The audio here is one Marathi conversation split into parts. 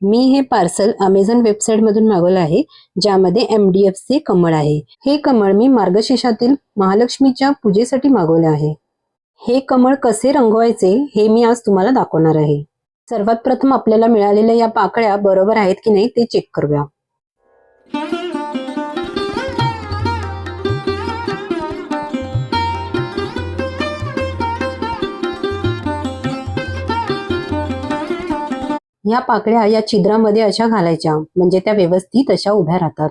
मी हे पार्सल अमेझॉन वेबसाईट मधून मागवलं आहे, ज्यामध्ये MDFचे कमळ आहे। हे कमळ मी मार्गशीर्षातील महालक्ष्मीच्या पूजेसाठी मागवले आहे। हे कमळ कसे रंगवायचे हे मी आज तुम्हाला दाखवणार आहे। सर्वात प्रथम आपल्याला मिळालेल्या या पाकळ्या बरोबर आहेत की नाही ते चेक करूया। या पाकळ्या या छिद्रामध्ये अशा घालायच्या, म्हणजे त्या व्यवस्थित अशा उभ्या राहतात।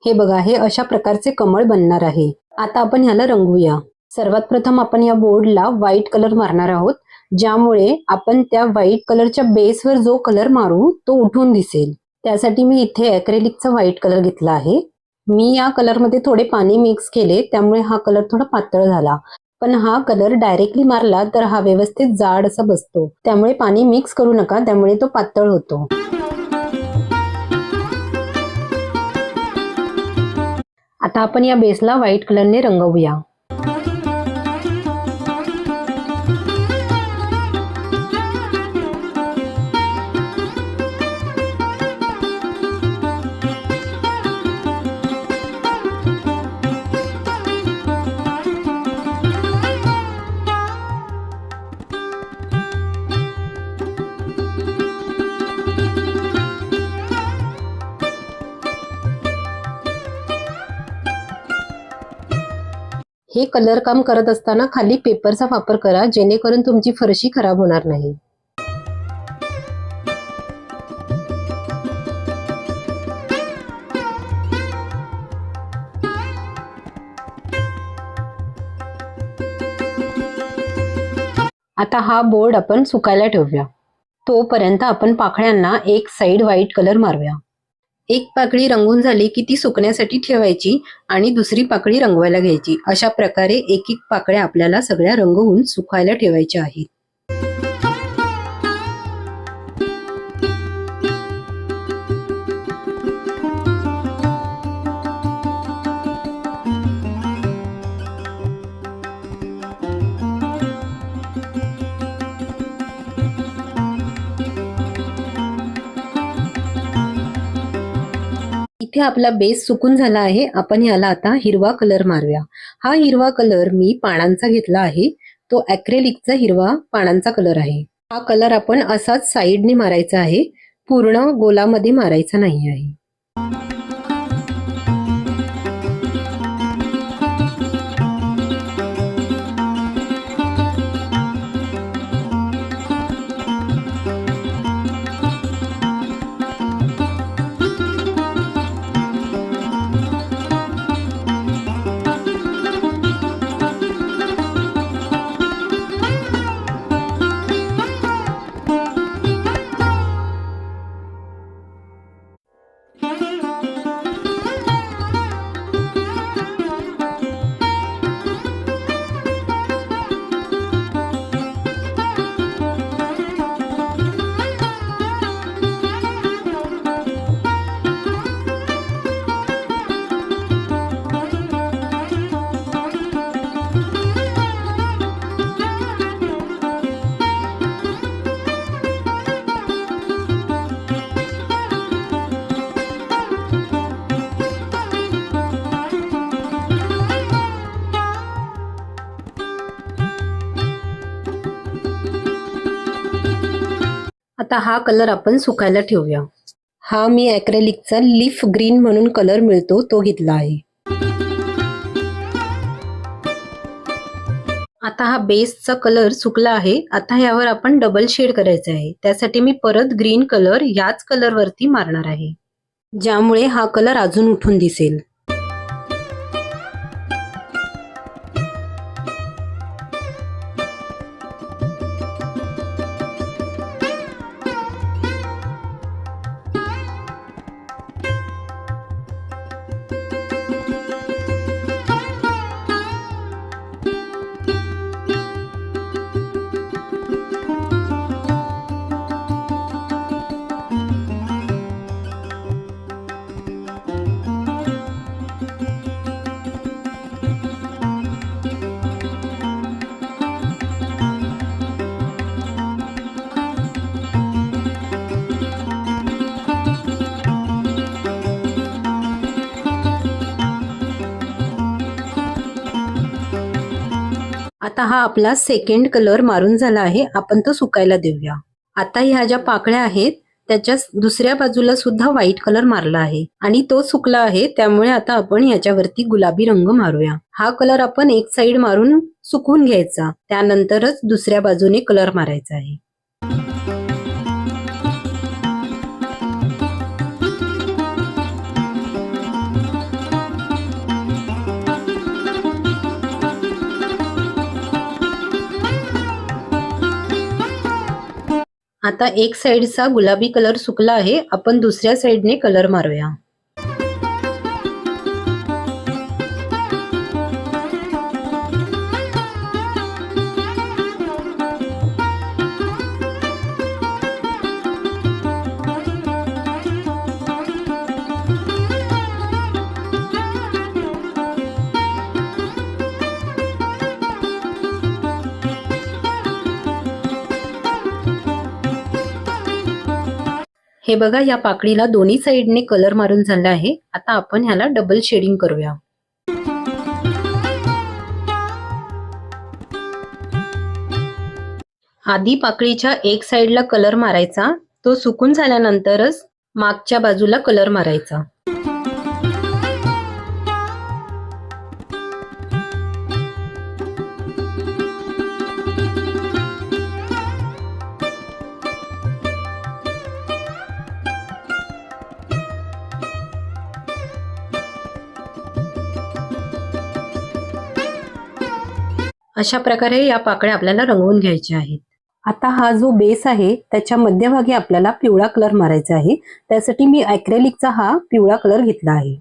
हे बघा, हे अशा प्रकारचे कमळ बनणार आहे। आता आपण ह्याला रंगवूया। सर्वात प्रथम आपण या बोर्डला व्हाईट कलर मारणार आहोत, ज्यामुळे आपण त्या व्हाईट कलरच्या बेसवर जो कलर मारू तो उठून दिसेल। त्यासाठी मी इथे ॲक्रेलिकचा व्हाईट कलर घेतला आहे। मी या कलरमध्ये थोडे पाणी मिक्स केले, त्यामुळे हा कलर थोडा पातळ झाला। पण हा कलर डायरेक्टली मारला तर हा व्यवस्थित जाड असा बसतो, त्यामुळे पाणी मिक्स करू नका, त्यामुळे तो पातळ होतो। आता आपण या बेसला व्हाईट कलरने रंगवूया। हे कलर काम करत असताना खाली पेपरचा वापर करा, जेणेकरून तुमची फरशी खराब होणार नाही। आता हा बोर्ड आपण सुकायला ठेवूया। तोपर्यंत आपण पाकळ्यांना एक साइड व्हाईट कलर मारूया। एक पाकळी रंगून झाली की ती सुकण्यासाठी ठेवायची आणि दुसरी पाकळी रंगवायला घ्यायची। अशा प्रकारे एक एक पाकळ्या आपल्याला सगळ्या रंगवून सुकायला ठेवायच्या आहेत। इथे आपला बेस सुकून झाला आहे। आपण याला आता हिरवा कलर मारूया। हा हिरवा कलर मी पानांचा घेतला आहे, तो ॲक्रेलिकचा हिरवा पानांचा कलर आहे। हा कलर आपण असाच साइडने मारायचा आहे, पूर्ण गोलामध्ये मारायचा नाही आहे। आता हा कलर आपण सुकायला ठेवूया। हा मी ॲक्रेलिकचा लीफ ग्रीन म्हणून कलर मिळतो, तो घेतला आहे। आता हा बेसचा कलर सुकला आहे। आता यावर आपण डबल शेड करायचा आहे। त्यासाठी मी परत ग्रीन कलर याच कलर वरती मारणार आहे, ज्यामुळे हा कलर अजून उठून दिसेल। आता हा आपला सेकंड कलर मारून झाला आहे, आपण तो सुकायला देऊया. आता ह्या ज्या पाकळ्या आहेत त्याच्या दुसऱ्या बाजूला सुद्धा व्हाईट कलर मारला आहे आणि तो सुकला आहे, त्यामुळे आता आपण याच्यावरती गुलाबी रंग मारूया. हा कलर आपण एक साइड मारून सुकवून घ्यायचा, त्यानंतरच दुसऱ्या बाजूने कलर मारायचा आहे. आता एक साइडचा गुलाबी कलर सुकला आहे, आपण दुसऱ्या साइडने कलर मारूया. हे बघा, या पाकळीला दोन्ही साइडने कलर मारून झाला आहे. आता आपण ह्याला डबल शेडिंग करूया. आधी पाकळीच्या एक साइडला कलर मारायचा, तो सुकून झाल्यानंतरच मागच्या बाजूला कलर मारायचा. अशा प्रकारे या पाकळ्या आपल्याला रंगवून घ्यायच्या आहेत. आता हा जो बेस आहे त्याच्या मध्यभागी आपल्याला पिवळा कलर मारायचा आहे, त्यासाठी मी ॲक्रेलिकचा हा पिवळा कलर घेतला आहे.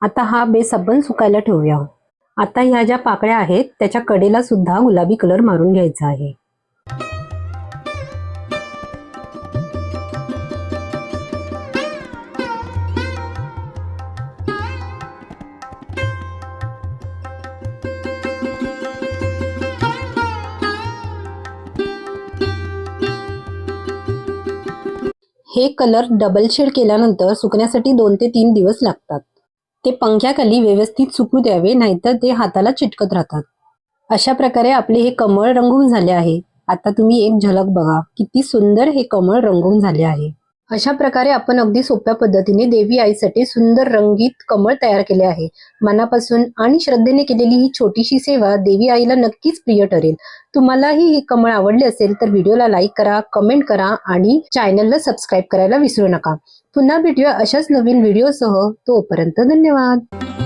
आता हा बेस आपण सुकायला ठेवूया. आता ह्या ज्या पाकळ्या आहेत त्याच्या कडेला सुद्धा गुलाबी कलर मारून घ्यायचा आहे. हे कलर डबल शेड केल्यानंतर सुकण्यासाठी 2 ते 3 दिवस लागतात. ते पंख्याखाली व्यवस्थित सुकू द्यावे, नाहीतर ते हाताला चिटकत राहतात. अशा प्रकारे आपले हे कमळ रंगवून झाले आहे. आता तुम्ही एक झलक बघा, किती सुंदर हे कमळ रंगवून झाले आहे. अशा प्रकारे आपण अगदी सोप्या पद्धतीने देवी आईसाठी सुंदर रंगीत कमळ तयार केले आहे. मनापासून आणि श्रद्धेने केलेली ही छोटीशी सेवा देवी आईला नक्कीच प्रिय ठरेल. तुम्हालाही हे कमळ आवडले असेल तर व्हिडिओला लाईक करा, कमेंट करा आणि चॅनलला सबस्क्राईब करायला विसरू नका. पुन्हा भेटूया अशाच नवीन व्हिडिओसह. तोपर्यंत धन्यवाद.